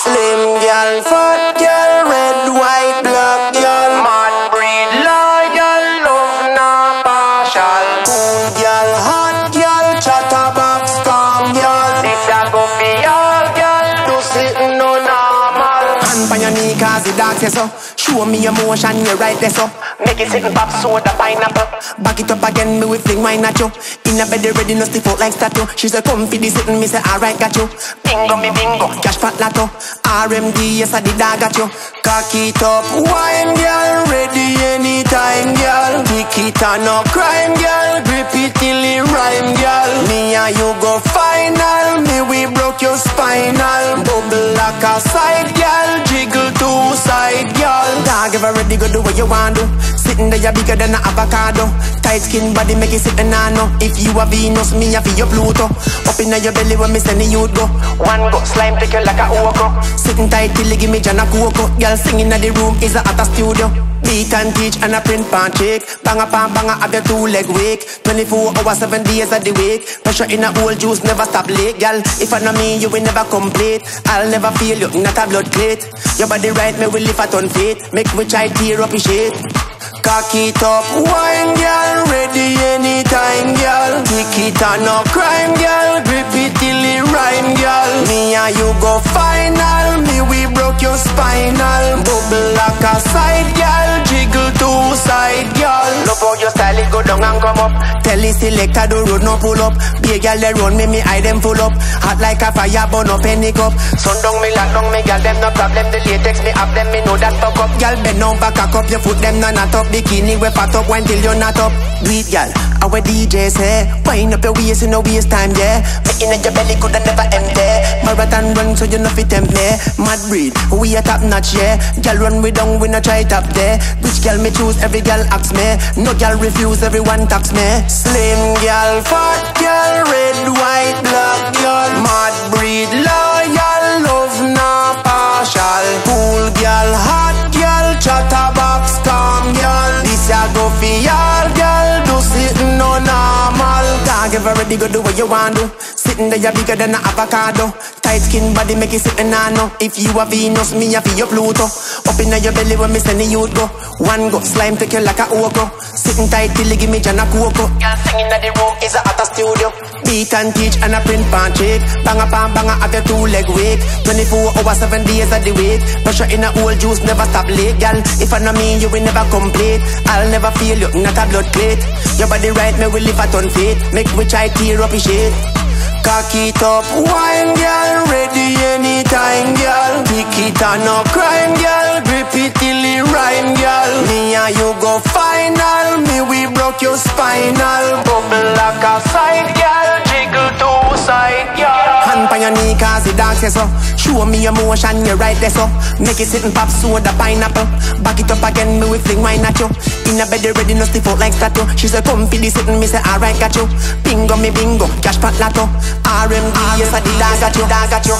Slim girl, fat girl, red, white, black girl, man breed, loyal, love not partial. Cool girl, hot girl, chatterbox, calm girl. This a go for all girl, do sitting no normal. Hand by your knee cause the dog says so. Show me emotion, you right there so. Make it sitting pop soda pineapple. Back it up again, me we fling wine at you. In a bed ready, no stiff out like statue. She say come for the sitting, me say alright got you. Bingo me bingo, cash fat lotto. RMD, yes I did I got you. Cock it up, wine girl, ready anytime girl. Kick it on no crime girl, grip it till it rhyme girl. Me and you go final, me we broke your spinal. Bubble like a side girl, jiggle two side girl. Dog ever ready, go do what you want do. Sitting there, you're bigger than an avocado. Tight skin body, make it sit and I know. If you a Venus, me a feel your Pluto. Up in your belly when me sending you go. One go, slime take you like a oko. Sitting tight till you give me Jana Coco. Girl singing in the room is a at a studio. Beat and teach and a print pan check. Banga pan banga have your 2 leg wake. 24 hours 7 days of the week. Pressure in a old juice never stop late. Girl, if I know me you will never complete. I'll never feel you not a blood plate. Your body right me will lift a ton feet. Make me try tear up your shit. Cock it up, wine girl, ready anytime girl. Kick it on no crime girl, grip it till it rhyme girl. Me and you go final, me we broke your spinal. Bubble like a side girl, jiggle two side girl. Love how your style it go down and come up. Tell the selector the road no pull up. Big girl they run me eye them full up. Hot like a fire burn up any cup. Sun down me lock down me girl them no problem. The latex me have them me know that fuck up. Girl bend down back a cup, your foot them no not up. Bikini we fat up, wine till you're not up. Do it, girl, our DJ say. Wind up your waist in no waste time, yeah. Me in your belly could never empty. Marathon run so you know fit tempt me. Mad breed, we a top notch, yeah. Girl run we down, we no try top there. Which girl me choose, every girl ask me. No girl refuse, everyone tax me. Slim girl, fat girl, red, white, black girl. Mad breed, loyal, love not partial. Cool girl, hot girl, chatterbox, calm girl. This a go for y'all, girl. Do sitting no normal. Dog ever ready, go do what you want do. Sitting there, you're bigger than an avocado. Tight skin body, make it sit and I know. If you a Venus, me a feel your Pluto. Up in your belly when me sending you go. One go, slime take you like a oko. Sitting tight till you give me Jana Coco. Girl singing in the room is a at a studio. Beat and teach and a print pan check. Banga pan banga have your 2 leg wake. 24 hours 7 days of the week. Pressure in a old juice never stop late, girl. If I know me you will never complete. I'll never feel you not a blood plate. Your body right me will lift a ton feet. Make me try tear up your shit. Cock it up, wine girl, ready anytime girl. Kick it on no crime girl, grip it till it rhyme girl. Me and you go final, me we broke your spinal. Bubble like a side girl, jiggle two side girl. Hand by your knee cause the dog says so. Show me emotion, you right there so. Make it sit and pop soda pineapple. Back it up again, me we fling wine at you. In a bed ready, no stiff out like statue. She say come for the sitting, me say alright got you. Bingo me bingo, cash fat lotto. RMD, yes I did I got you.